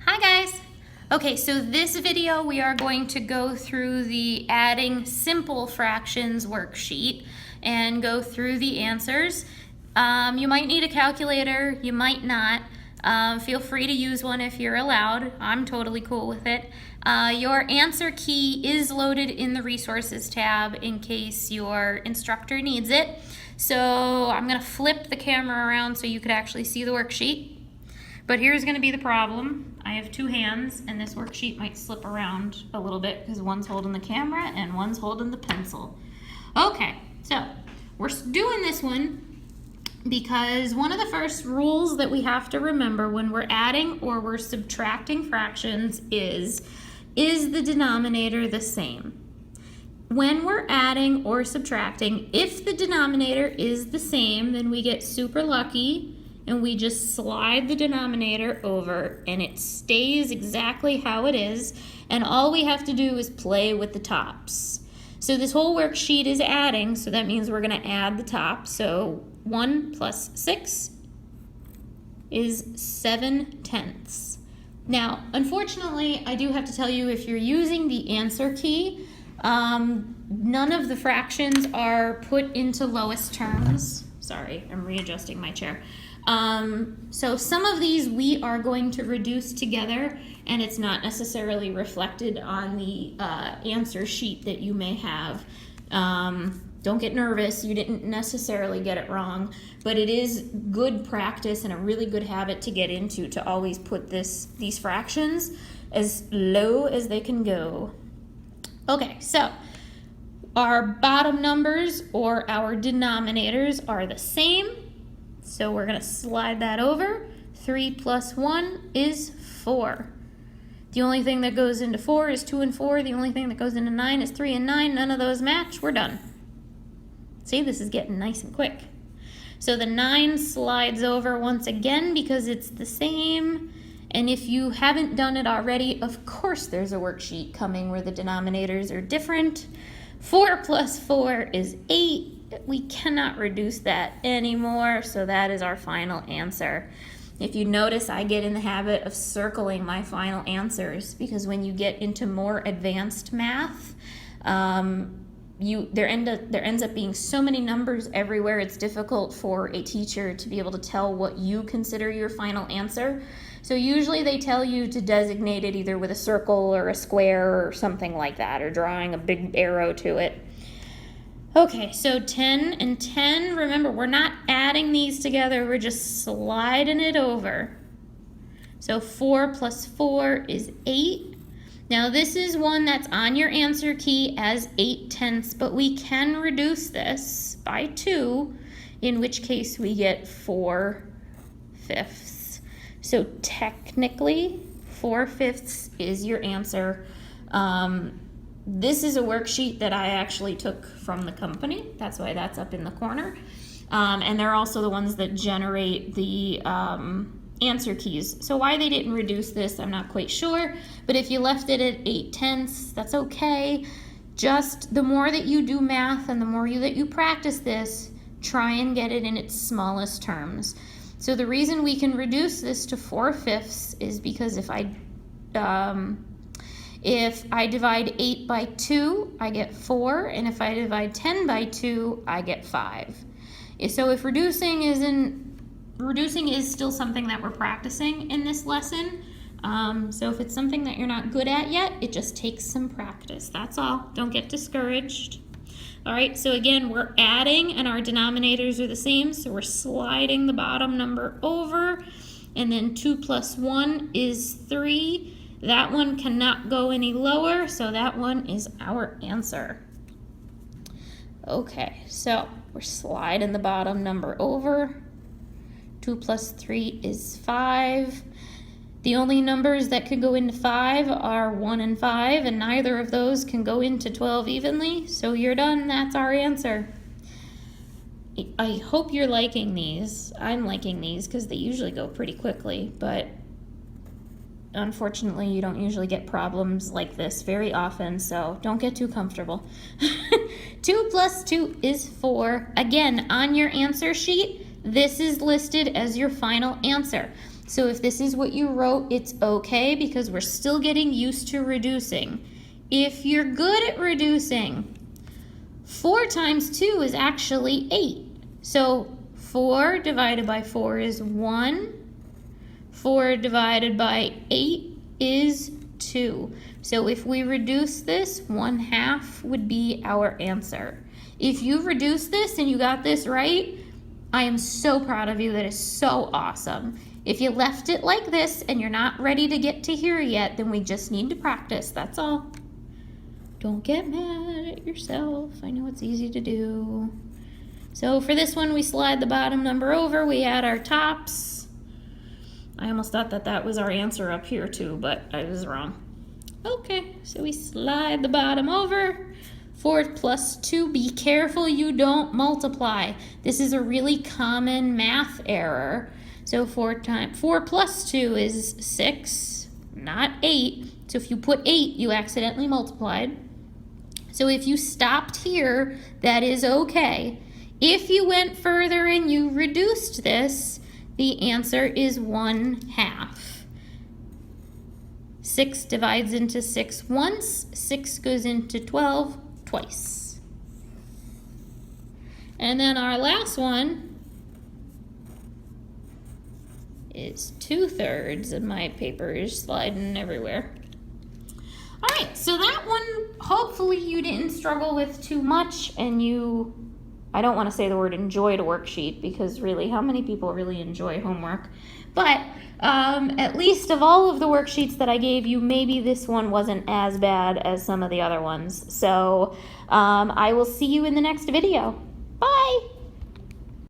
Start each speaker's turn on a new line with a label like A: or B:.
A: Hi guys! Okay, so this video we are going to go through the adding simple fractions worksheet and go through the answers. You might need a calculator, you might not. Feel free to use one if you're allowed. I'm totally cool with it. Your answer key is loaded in the resources tab in case your instructor needs it. So I'm going to flip the camera around so you could actually see the worksheet. But here's going to be the problem. I have two hands, and this worksheet might slip around a little bit because one's holding the camera and one's holding the pencil. Okay, so we're doing this one because one of the first rules that we have to remember when we're adding or we're subtracting fractions is the denominator the same? When we're adding or subtracting, if the denominator is the same, then we get super lucky and we just slide the denominator over and it stays exactly how it is, and all we have to do is play with the tops. So this whole worksheet is adding, so that means we're going to add the top. So 1 plus 6 is 7/10. Now, unfortunately, I do have to tell you, if you're using the answer key, none of the fractions are put into lowest terms. Sorry, I'm readjusting my chair. So some of these we are going to reduce together, and it's not necessarily reflected on the answer sheet that you may have. Don't get nervous, you didn't necessarily get it wrong, but it is good practice and a really good habit to get into to always put these fractions as low as they can go. Okay, so our bottom numbers or our denominators are the same. So we're going to slide that over. 3 plus 1 is 4. The only thing that goes into 4 is 2 and 4. The only thing that goes into 9 is 3 and 9. None of those match. We're done. See, this is getting nice and quick. So the 9 slides over once again because it's the same. And if you haven't done it already, of course there's a worksheet coming where the denominators are different. 4 plus 4 is 8. We cannot reduce that anymore, so that is our final answer. If you notice, I get in the habit of circling my final answers because when you get into more advanced math, there ends up being so many numbers everywhere, it's difficult for a teacher to be able to tell what you consider your final answer. So usually they tell you to designate it either with a circle or a square or something like that, or drawing a big arrow to it. Okay, so 10 and 10, remember, we're not adding these together, we're just sliding it over. So 4 plus 4 is 8. Now this is one that's on your answer key as 8/10, but we can reduce this by 2, in which case we get 4/5. So technically, 4/5 is your answer. This is a worksheet that I actually took from the company. That's why that's up in the corner. And they're also the ones that generate the answer keys. So why they didn't reduce this, I'm not quite sure. But if you left it at 8/10, that's okay. Just the more that you do math and the more that you practice this, try and get it in its smallest terms. So the reason we can reduce this to 4/5 is because if I divide 8 by 2, I get 4, and if I divide 10 by 2, I get 5. So if reducing is still something that we're practicing in this lesson. So if it's something that you're not good at yet, it just takes some practice. That's all. Don't get discouraged. All right, so again, we're adding and our denominators are the same, so we're sliding the bottom number over, and then 2 plus 1 is 3. That one cannot go any lower, so that one is our answer. Okay, so we're sliding the bottom number over. 2 plus 3 is 5. The only numbers that can go into 5 are 1 and 5, and neither of those can go into 12 evenly, so you're done. That's our answer. I hope you're liking these. I'm liking these because they usually go pretty quickly, but unfortunately, you don't usually get problems like this very often, so don't get too comfortable. 2 plus 2 is 4. Again, on your answer sheet, this is listed as your final answer. So if this is what you wrote, it's okay because we're still getting used to reducing. If you're good at reducing, 4 times 2 is actually 8. So 4 divided by 4 is 1. 4 divided by 8 is 2. So if we reduce this, 1/2 would be our answer. If you reduce this and you got this right, I am so proud of you. That is so awesome. If you left it like this and you're not ready to get to here yet, then we just need to practice, that's all. Don't get mad at yourself. I know it's easy to do. So for this one, we slide the bottom number over, we add our tops. I almost thought that that was our answer up here too, but I was wrong. Okay, so we slide the bottom over. 4 plus 2, be careful you don't multiply. This is a really common math error. So 4 plus 2 is 6, not 8. So if you put 8, you accidentally multiplied. So if you stopped here, that is okay. If you went further and you reduced this, the answer is 1/2. 6 divides into 6 once, 6 goes into 12 twice. And then our last one is 2/3, and my paper is sliding everywhere. All right, so that one, hopefully you didn't struggle with too much, and you, I don't want to say the word enjoyed a worksheet, because really, how many people really enjoy homework? But at least of all of the worksheets that I gave you, maybe this one wasn't as bad as some of the other ones. So I will see you in the next video. Bye!